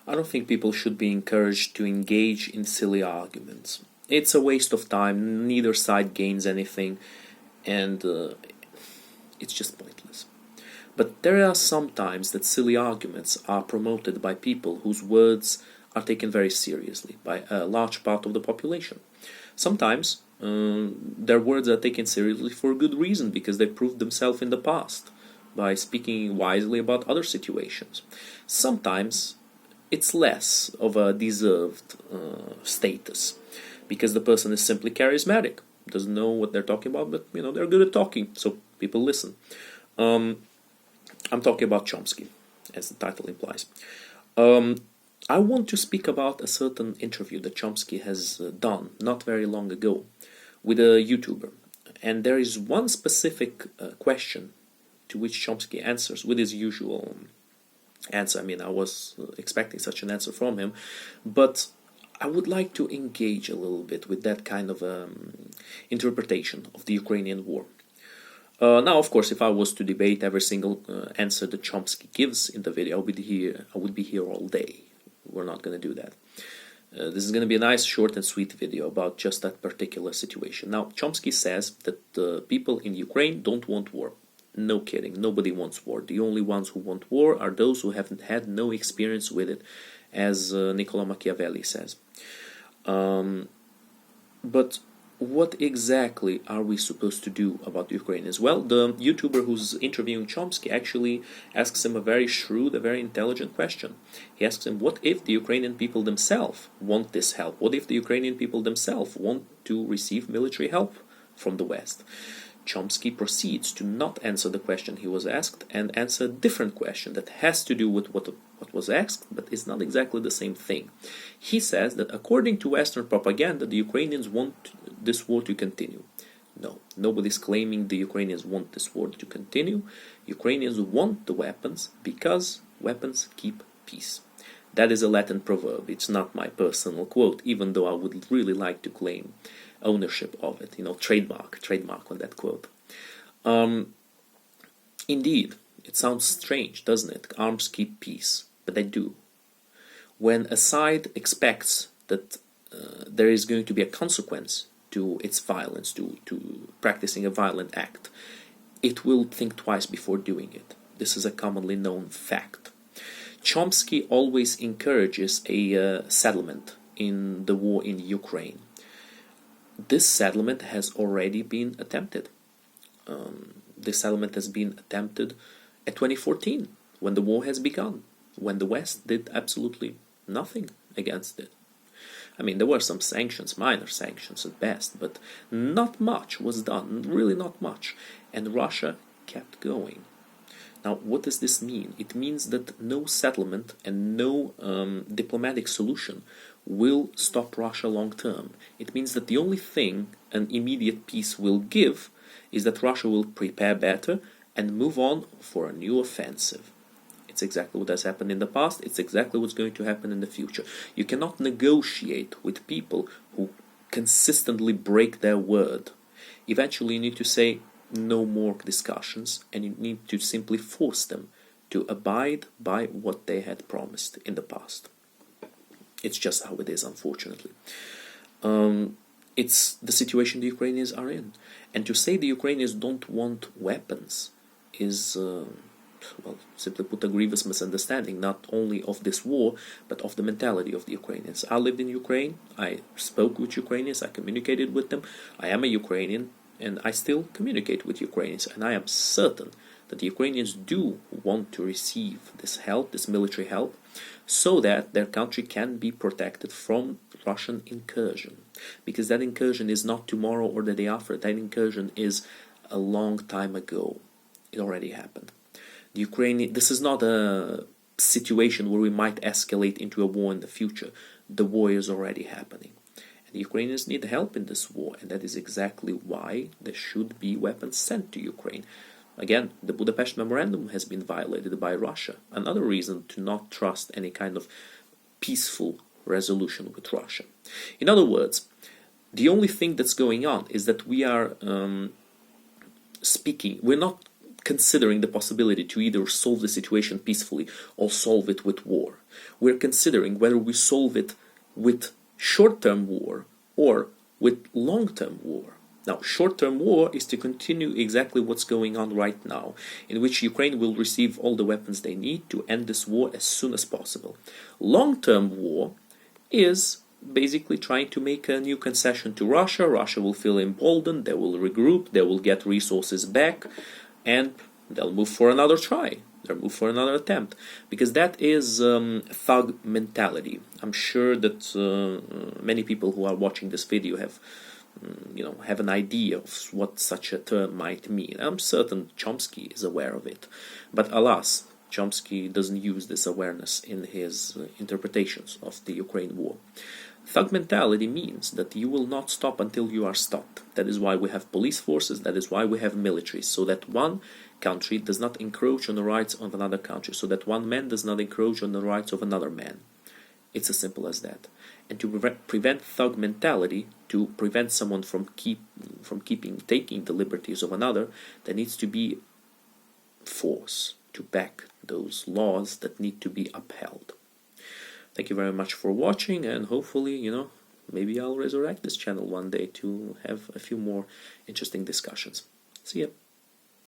I don't think people should be encouraged to engage in silly arguments. It's a waste of time, neither side gains anything, and it's just pointless. But there are some times that silly arguments are promoted by people whose words are taken very seriously by a large part of the population. Sometimes their words are taken seriously for a good reason, because they proved themselves in the past by speaking wisely about other situations. Sometimes it's less of a deserved status, because the person is simply charismatic, doesn't know what they're talking about, but they're good at talking, so people listen. I'm talking about Chomsky, as the title implies. I want to speak about a certain interview that Chomsky has done not very long ago with a YouTuber. And there is one specific question to which Chomsky answers with his usual answer. I mean, I was expecting such an answer from him, but I would like to engage a little bit with that kind of interpretation of the Ukrainian war. Now, of course, if I was to debate every single answer that Chomsky gives in the video, I would be here all day. We're not going to do that. This is going to be a nice, short and sweet video about just that particular situation. Now, Chomsky says that people in Ukraine don't want war. No kidding, nobody wants war. The only ones who want war are those who haven't had no experience with it, as Niccolo Machiavelli says. But what exactly are we supposed to do about the Ukrainians? Well, the YouTuber who's interviewing Chomsky actually asks him a very shrewd, a very intelligent question. He asks him, what if the Ukrainian people themselves want this help? What if the Ukrainian people themselves want to receive military help from the West? Chomsky proceeds to not answer the question he was asked and answer a different question that has to do with what was asked, but is not exactly the same thing. He says that according to Western propaganda, the Ukrainians want this war to continue. No, nobody's claiming the Ukrainians want this war to continue. Ukrainians want the weapons because weapons keep peace. That is a Latin proverb. It's not my personal quote, even though I would really like to claim ownership of it, trademark on that quote. Indeed, it sounds strange, doesn't it? Arms keep peace, but they do. When a side expects that there is going to be a consequence to its violence, to practicing a violent act, it will think twice before doing it. This is a commonly known fact. Chomsky always encourages a settlement in the war in Ukraine. This settlement has already been attempted. This settlement has been attempted at 2014, when the war has begun, when the West did absolutely nothing against it. I mean, there were some sanctions, minor sanctions at best, but not much was done, really not much, and Russia kept going. Now, what does this mean? It means that no settlement and no diplomatic solution will stop Russia long term. It means that the only thing an immediate peace will give is that Russia will prepare better and move on for a new offensive. It's exactly what has happened in the past. It's exactly what's going to happen in the future. You cannot negotiate with people who consistently break their word. Eventually, you need to say no more discussions, and you need to simply force them to abide by what they had promised in the past. It's just how it is, unfortunately. It's the situation the Ukrainians are in. And to say the Ukrainians don't want weapons is, simply put, a grievous misunderstanding, not only of this war, but of the mentality of the Ukrainians. I lived in Ukraine, I spoke with Ukrainians, I communicated with them, I am a Ukrainian, and I still communicate with Ukrainians, and I am certain that the Ukrainians do want to receive this help, this military help, so that their country can be protected from Russian incursion. Because that incursion is not tomorrow or the day after, that incursion is a long time ago. It already happened. This is not a situation where we might escalate into a war in the future. The war is already happening. And the Ukrainians need help in this war, and that is exactly why there should be weapons sent to Ukraine. Again, the Budapest Memorandum has been violated by Russia. Another reason to not trust any kind of peaceful resolution with Russia. In other words, the only thing that's going on is that we are we're not considering the possibility to either solve the situation peacefully or solve it with war. We're considering whether we solve it with short-term war or with long-term war. Now, short-term war is to continue exactly what's going on right now, in which Ukraine will receive all the weapons they need to end this war as soon as possible. Long-term war is basically trying to make a new concession to Russia. Russia will feel emboldened, they will regroup, they will get resources back, and they'll move for another try. They'll move for another attempt, because that is thug mentality. I'm sure that many people who are watching this video have an idea of what such a term might mean. I'm certain Chomsky is aware of it, but alas, Chomsky doesn't use this awareness in his interpretations of the Ukraine war. Thug mentality means that you will not stop until you are stopped. That is why we have police forces, that is why we have militaries, so that one country does not encroach on the rights of another country, so that one man does not encroach on the rights of another man. It's as simple as that. And to prevent thug mentality, to prevent someone from taking the liberties of another, there needs to be force to back those laws that need to be upheld. Thank you very much for watching, and hopefully, maybe I'll resurrect this channel one day to have a few more interesting discussions. See ya.